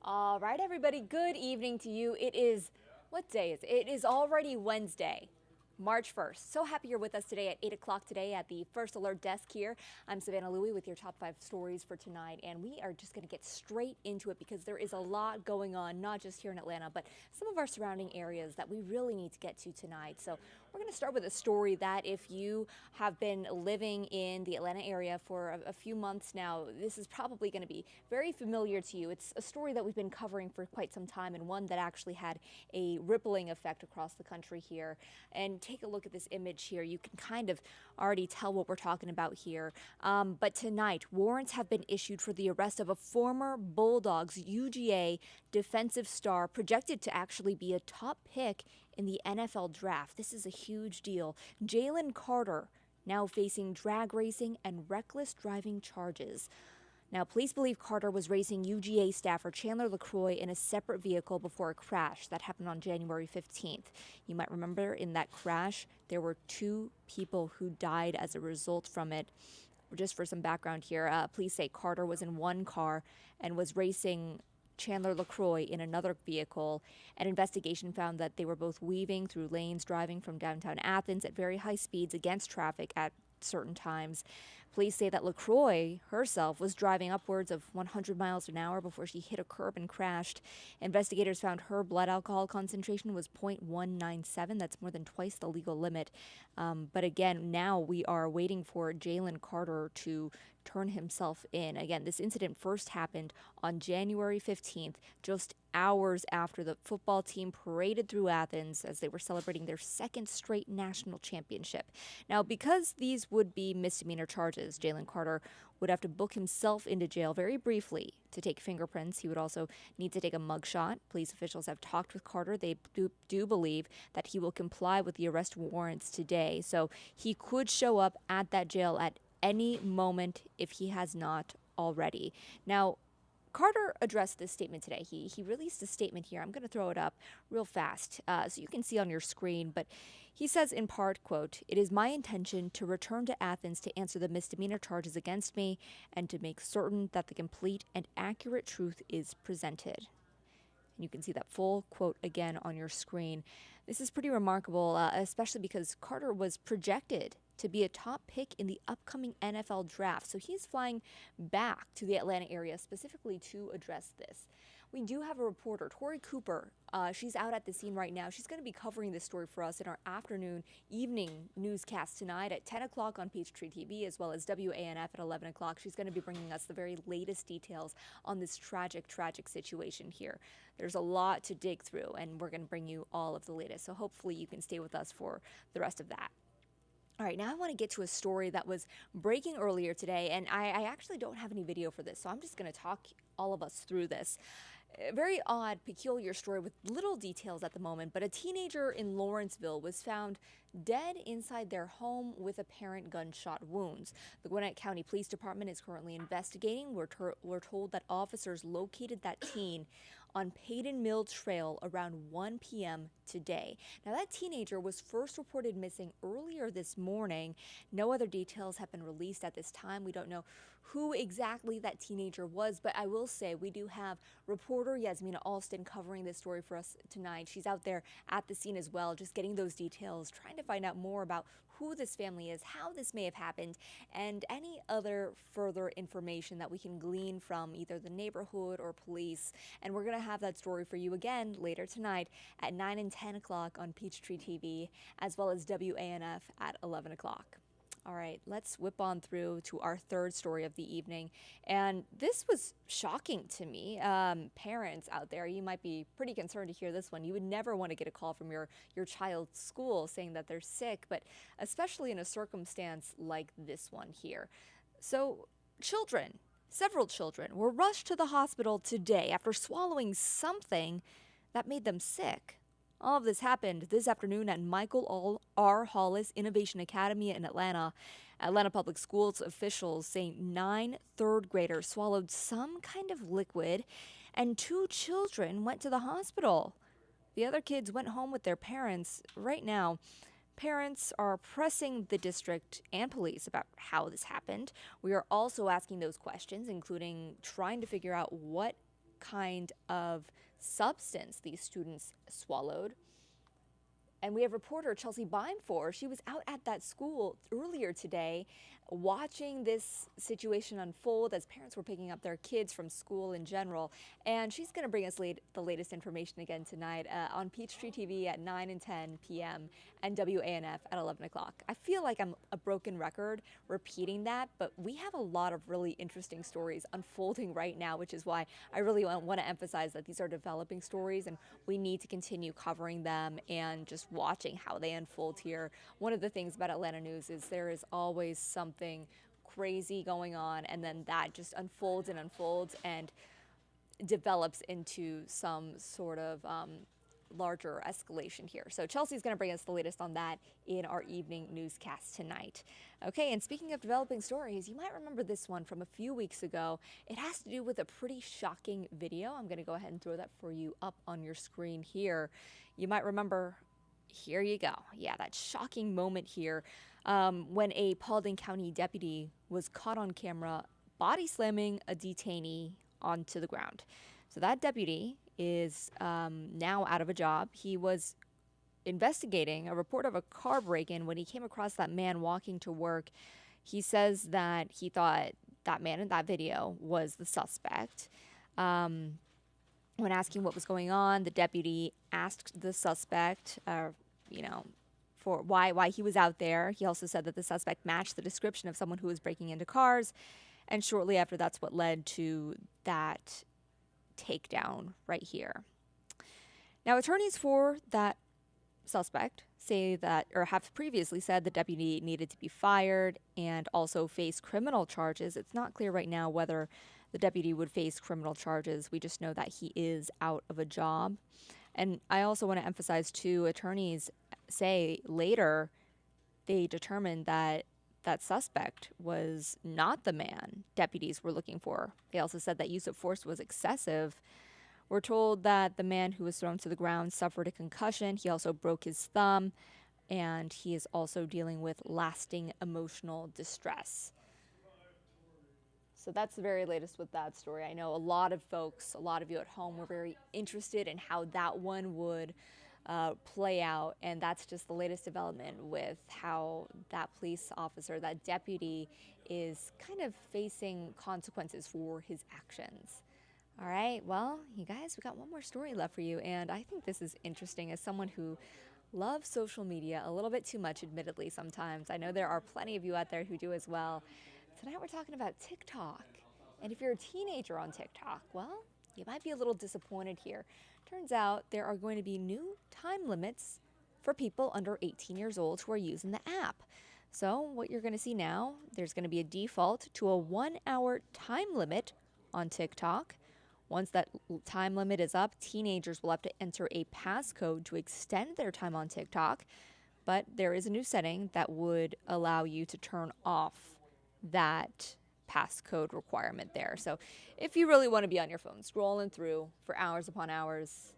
All right, everybody, good evening to you. It is, what day is it? It is already Wednesday, March 1st. So happy you're with us today at 8 o'clock today at the First Alert desk here. I'm Savannah Louie with your top 5 stories for tonight, and we are just going to get straight into it because there is a lot going on, not just here in Atlanta, but some of our surrounding areas that we really need to get to tonight. So we're going to start with a story that if you have been living in the Atlanta area for a few months now, this is probably going to be very familiar to you. It's a story that we've been covering for quite some time and one that actually had a rippling effect across the country here. And take a look at this image here. You can kind of already tell what we're talking about here. But tonight, warrants have been issued for the arrest of a former Bulldogs UGA defensive star projected to actually be a top pick in the NFL draft. This is a huge deal. Jalen Carter now facing drag racing and reckless driving charges. Now, police believe Carter was racing UGA staffer Chandler LaCroix in a separate vehicle before a crash that happened on January 15th. You might remember in that crash, there were 2 people who died as a result from it. Just for some background here, police say Carter was in one car and was racing Chandler LaCroix in another vehicle. An investigation found that they were both weaving through lanes, driving from downtown Athens at very high speeds against traffic at certain times. Police say that LaCroix herself was driving upwards of 100 miles an hour before she hit a curb and crashed. Investigators found her blood alcohol concentration was 0.197. That's more than twice the legal limit. But again, now we are waiting for Jalen Carter to turn himself in. Again, this incident first happened on January 15th, just hours after the football team paraded through Athens as they were celebrating their 2nd straight national championship. Now, because these would be misdemeanor charges, Jalen Carter would have to book himself into jail very briefly to take fingerprints. He would also need to take a mugshot. Police officials have talked with Carter. They do believe that he will comply with the arrest warrants today. So he could show up at that jail at any moment if he has not already. Now, Carter addressed this statement today. He released a statement here. I'm going to throw it up real fast so you can see on your screen. But he says in part, quote, "It is my intention to return to Athens to answer the misdemeanor charges against me and to make certain that the complete and accurate truth is presented." And you can see that full quote again on your screen. This is pretty remarkable, especially because Carter was projected to be a top pick in the upcoming NFL draft. So he's flying back to the Atlanta area specifically to address this. We do have a reporter, Tori Cooper. She's out at the scene right now. She's going to be covering this story for us in our evening newscast tonight at 10 o'clock on Peachtree TV, as well as WANF at 11 o'clock. She's going to be bringing us the very latest details on this tragic situation here. There's a lot to dig through, and we're going to bring you all of the latest. So hopefully you can stay with us for the rest of that. All right, now I want to get to a story that was breaking earlier today, and I actually don't have any video for this, so I'm just going to talk all of us through this. A very odd, peculiar story with little details at the moment, but a teenager in Lawrenceville was found dead inside their home with apparent gunshot wounds. The Gwinnett County Police Department is currently investigating. We're told that officers located that teen on Payton Mill Trail around 1 p.m. today. Now, that teenager was first reported missing earlier this morning. No other details have been released at this time. We don't know who exactly that teenager was, but I will say we do have reporter Yasmina Alston covering this story for us tonight. She's out there at the scene as well, just getting those details, trying to find out more about who this family is, how this may have happened, and any other further information that we can glean from either the neighborhood or police. And we're going to have that story for you again later tonight at 9 and 10 o'clock on Peachtree TV, as well as WANF at 11 o'clock. All right, let's whip on through to our third story of the evening. And this was shocking to me. Parents out there, you might be pretty concerned to hear this one. You would never want to get a call from your child's school saying that they're sick, but especially in a circumstance like this one here. So several children were rushed to the hospital today after swallowing something that made them sick. All of this happened this afternoon at Michael R. Hollis Innovation Academy in Atlanta. Atlanta Public Schools officials say 9 third graders swallowed some kind of liquid, and 2 children went to the hospital. The other kids went home with their parents. Right now, parents are pressing the district and police about how this happened. We are also asking those questions, including trying to figure out what kind of substance these students swallowed. And we have reporter Chelsea Beimfor. She was out at that school earlier today watching this situation unfold as parents were picking up their kids from school in general. And she's going to bring us the latest information again tonight on Peachtree TV at 9 and 10 p.m. and WANF at 11 o'clock. I feel like I'm a broken record repeating that, but we have a lot of really interesting stories unfolding right now, which is why I really want to emphasize that these are developing stories and we need to continue covering them and just watching how they unfold here. One of the things about Atlanta news is there is always something crazy going on, and then that just unfolds and develops into some sort of larger escalation here. So Chelsea's going to bring us the latest on that in our evening newscast tonight. Okay, and speaking of developing stories, you might remember this one from a few weeks ago. It has to do with a pretty shocking video. I'm going to go ahead and throw that for you up on your screen here. You might remember, here you go. Yeah, that shocking moment here when a Paulding County deputy was caught on camera body slamming a detainee onto the ground. So that deputy is now out of a job. He was investigating a report of a car break-in when he came across that man walking to work. He says that he thought that man in that video was the suspect. When asking what was going on, the deputy asked the suspect, for why he was out there. He also said that the suspect matched the description of someone who was breaking into cars. And shortly after, that's what led to that takedown right here. Now, attorneys for that suspect say that, or have previously said, the deputy needed to be fired and also face criminal charges. It's not clear right now whether the deputy would face criminal charges. We just know that he is out of a job. And I also want to emphasize, too, attorneys say later they determined that that suspect was not the man deputies were looking for. They also said that use of force was excessive. We're told that the man who was thrown to the ground suffered a concussion. He also broke his thumb, and he is also dealing with lasting emotional distress. So that's the very latest with that story. I know a lot of folks, a lot of you at home were very interested in how that one would play out, and that's just the latest development with how that police officer, that deputy, is kind of facing consequences for his actions. All right, well, you guys, we got one more story left for you, and I think this is interesting as someone who loves social media a little bit too much, admittedly, sometimes. I know there are plenty of you out there who do as well. Tonight we're talking about TikTok, and if you're a teenager on TikTok, well, you might be a little disappointed here. Turns out there are going to be new time limits for people under 18 years old who are using the app. So what you're going to see now, there's going to be a default to a 1-hour time limit on TikTok. Once that time limit is up, teenagers will have to enter a passcode to extend their time on TikTok. But there is a new setting that would allow you to turn off that passcode requirement there. So if you really want to be on your phone scrolling through for hours upon hours,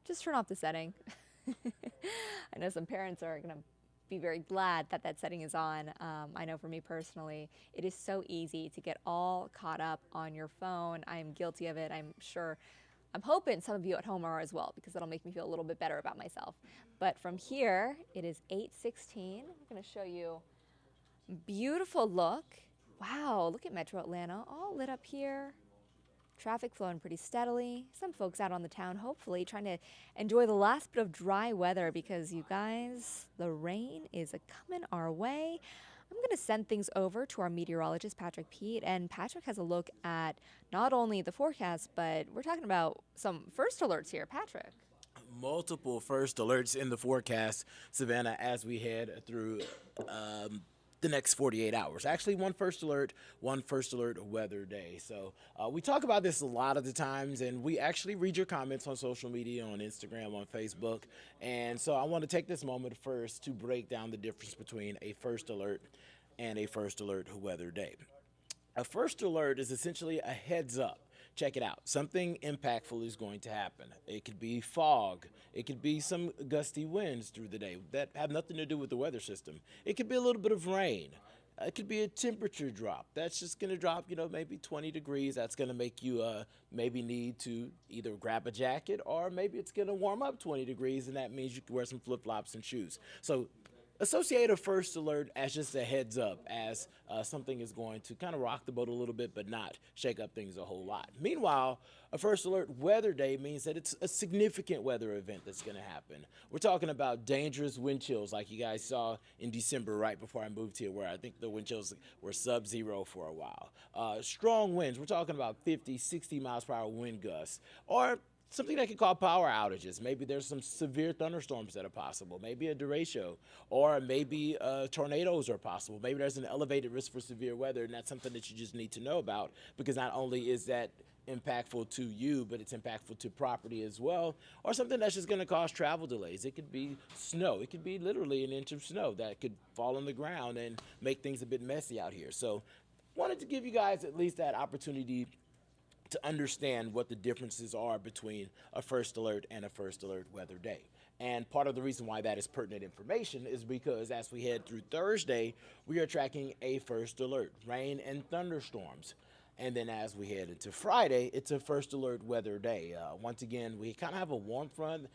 just turn off the setting. I know some parents are going to be very glad that that setting is on. I know for me personally, it is so easy to get all caught up on your phone. I'm guilty of it. I'm hoping some of you at home are as well, because that'll make me feel a little bit better about myself. But from here, it is 8:16. I'm going to show you a beautiful look. Wow, look at Metro Atlanta, all lit up here. Traffic flowing pretty steadily. Some folks out on the town, hopefully, trying to enjoy the last bit of dry weather, because you guys, the rain is coming our way. I'm going to send things over to our meteorologist, Patrick Pete, and Patrick has a look at not only the forecast, but we're talking about some first alerts here. Patrick. Multiple first alerts in the forecast, Savannah, as we head through the next 48 hours. Actually, one first alert weather day. So we talk about this a lot of the times, and we actually read your comments on social media, on Instagram, on Facebook. And so I want to take this moment first to break down the difference between a first alert and a first alert weather day. A first alert is essentially a heads up. Check it out. Something impactful is going to happen. It could be fog. It could be some gusty winds through the day that have nothing to do with the weather system. It could be a little bit of rain. It could be a temperature drop. That's just going to drop, maybe 20 degrees. That's going to make you maybe need to either grab a jacket, or maybe it's going to warm up 20 degrees, and that means you can wear some flip-flops and shoes. So associate a first alert as just a heads up, as something is going to kind of rock the boat a little bit but not shake up things a whole lot. Meanwhile, a first alert weather day means that it's a significant weather event that's going to happen. We're talking about dangerous wind chills like you guys saw in December right before I moved here, where I think the wind chills were sub-zero for a while. Strong winds, we're talking about 50, 60 miles per hour wind gusts, or something that could cause power outages. Maybe there's some severe thunderstorms that are possible, maybe a derecho, or maybe tornadoes are possible. Maybe there's an elevated risk for severe weather, and that's something that you just need to know about, because not only is that impactful to you, but it's impactful to property as well, or something that's just going to cause travel delays. It could be snow. It could be literally an inch of snow that could fall on the ground and make things a bit messy out here. So wanted to give you guys at least that opportunity to understand what the differences are between a first alert and a first alert weather day. And part of the reason why that is pertinent information is because as we head through Thursday, we are tracking a first alert, rain and thunderstorms. And then as we head into Friday, it's a first alert weather day. Once again, we kind of have a warm front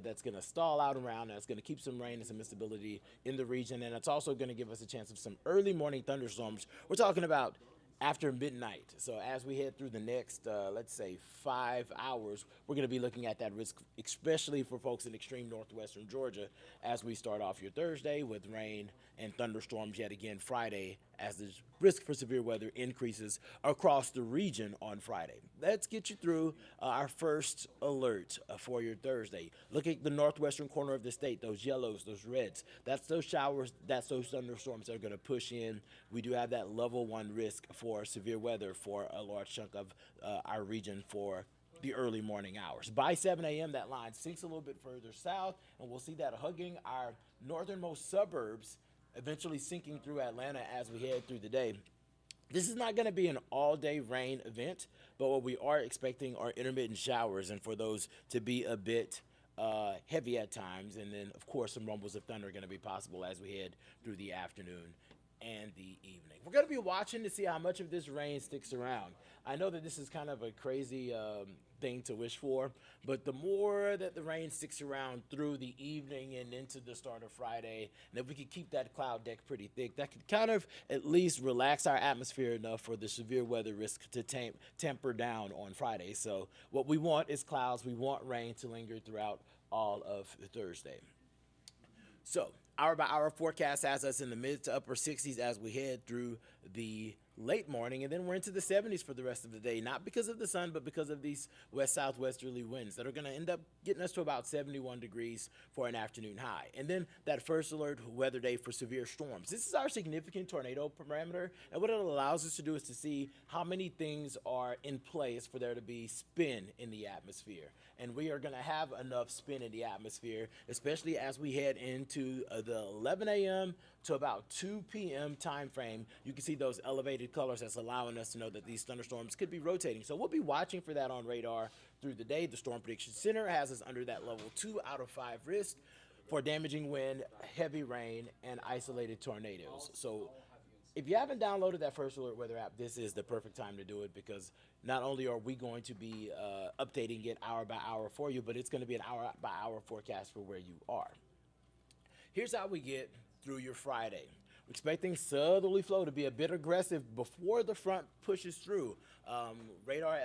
that's going to stall out around. That's going to keep some rain and some instability in the region. And it's also going to give us a chance of some early morning thunderstorms. We're talking about after midnight. So as we head through the next, let's say 5 hours, we're going to be looking at that risk, especially for folks in extreme northwestern Georgia, as we start off your Thursday with rain and thunderstorms yet again Friday, as the risk for severe weather increases across the region on Friday. Let's get you through our first alert for your Thursday. Look at the northwestern corner of the state, those yellows, those reds. That's those showers, that's those thunderstorms that are going to push in. We do have that level 1 risk for severe weather for a large chunk of our region for the early morning hours. By 7 a.m., that line sinks a little bit further south, and we'll see that hugging our northernmost suburbs, eventually sinking through Atlanta as we head through the day. This is not going to be an all-day rain event, but what we are expecting are intermittent showers, and for those to be a bit heavy at times. And then, of course, some rumbles of thunder are going to be possible as we head through the afternoon and the evening. We're going to be watching to see how much of this rain sticks around. I know that this is kind of a crazy thing to wish for, but the more that the rain sticks around through the evening and into the start of Friday, and if we could keep that cloud deck pretty thick, that could kind of at least relax our atmosphere enough for the severe weather risk to temper down on Friday. So what we want is clouds. We want rain to linger throughout all of Thursday. So hour by hour forecast has us in the mid to upper 60s as we head through the late morning, and then we're into the 70s for the rest of the day, not because of the sun, but because of these west-southwesterly winds that are going to end up getting us to about 71 degrees for an afternoon high. And then that first alert weather day for severe storms. This is our significant tornado parameter, and what it allows us to do is to see how many things are in place for there to be spin in the atmosphere. And we are going to have enough spin in the atmosphere, especially as we head into the 11 a.m. to about 2 p.m. time frame. You can see those elevated colors that's allowing us to know that these thunderstorms could be rotating. So we'll be watching for that on radar through the day. The Storm Prediction Center has us under that level 2 out of 5 risk for damaging wind, heavy rain, and isolated tornadoes. So if you haven't downloaded that First Alert Weather app, this is the perfect time to do it, because not only are we going to be updating it hour by hour for you, but it's going to be an hour by hour forecast for where you are. Here's how we get through your Friday. We're expecting southerly flow to be a bit aggressive before the front pushes through. Radar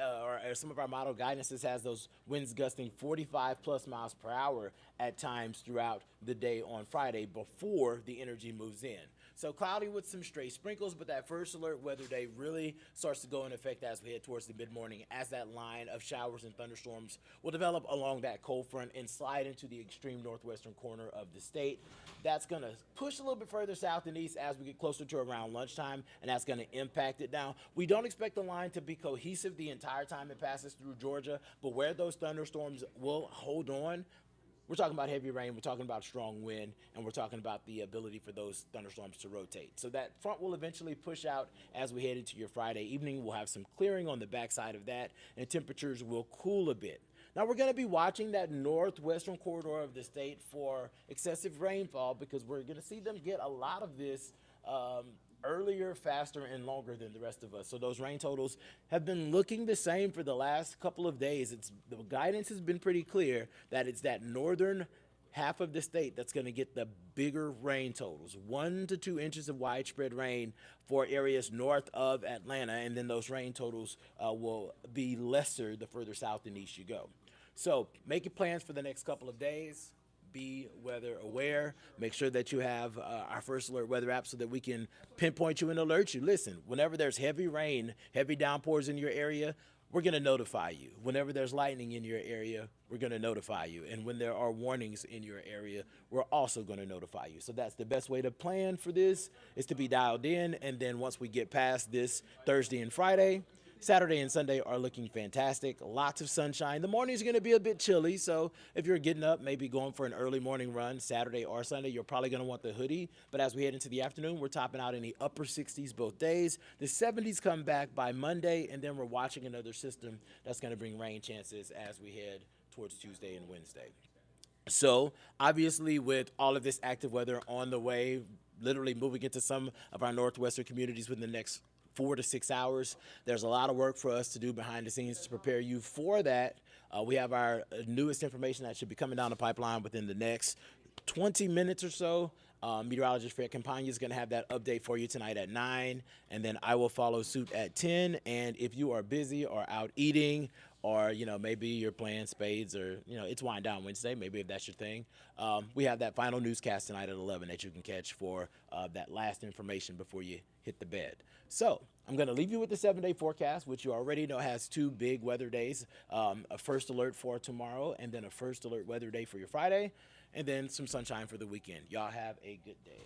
or some of our model guidances has those winds gusting 45 plus miles per hour at times throughout the day on Friday before the energy moves in. So cloudy with some stray sprinkles, but that first alert weather day really starts to go in effect as we head towards the mid-morning, as that line of showers and thunderstorms will develop along that cold front and slide into the extreme northwestern corner of the state. That's going to push a little bit further south and east as we get closer to around lunchtime, and that's going to impact it down. We don't expect the line to be cohesive the entire time it passes through Georgia, but where those thunderstorms will hold on, we're talking about heavy rain, we're talking about strong wind, and we're talking about the ability for those thunderstorms to rotate. So that front will eventually push out as we head into your Friday evening. We'll have some clearing on the backside of that, and temperatures will cool a bit. Now we're going to be watching that northwestern corridor of the state for excessive rainfall, because we're going to see them get a lot of this earlier, faster, and longer than the rest of us. So those rain totals have been looking the same for the last couple of days. The guidance has been pretty clear that it's that northern half of the state that's going to get the bigger rain totals, 1 to 2 inches of widespread rain for areas north of Atlanta, and then those rain totals will be lesser the further south and east you go. So make your plans for the next couple of days. Be weather aware. Make sure that you have our First Alert weather app so that we can pinpoint you and alert you. Listen, whenever there's heavy rain, heavy downpours in your area, we're going to notify you. Whenever there's lightning in your area, we're going to notify you. And when there are warnings in your area, we're also going to notify you. So that's the best way to plan for this, is to be dialed in. And then once we get past this Thursday and Friday, Saturday and Sunday are looking fantastic. Lots of sunshine. The morning's going to be a bit chilly, so if you're getting up, maybe going for an early morning run Saturday or Sunday, you're probably going to want the hoodie. But as we head into the afternoon, we're topping out in the upper 60s both days. The 70s come back by Monday, and then we're watching another system that's going to bring rain chances as we head towards Tuesday and Wednesday. So obviously, with all of this active weather on the way, literally moving into some of our northwestern communities within the next 4 to 6 hours. There's a lot of work for us to do behind the scenes to prepare you for that. We have our newest information that should be coming down the pipeline within the next 20 minutes or so. Meteorologist Fred Campagna is going to have that update for you tonight at 9, and then I will follow suit at 10. And if you are busy or out eating, or maybe you're playing spades, or it's Wind Down Wednesday, maybe if that's your thing, we have that final newscast tonight at 11 that you can catch for that last information before you hit the bed. So I'm going to leave you with the 7-day forecast, which you already know has 2 big weather days, a first alert for tomorrow, and then a first alert weather day for your Friday, and then some sunshine for the weekend. Y'all have a good day.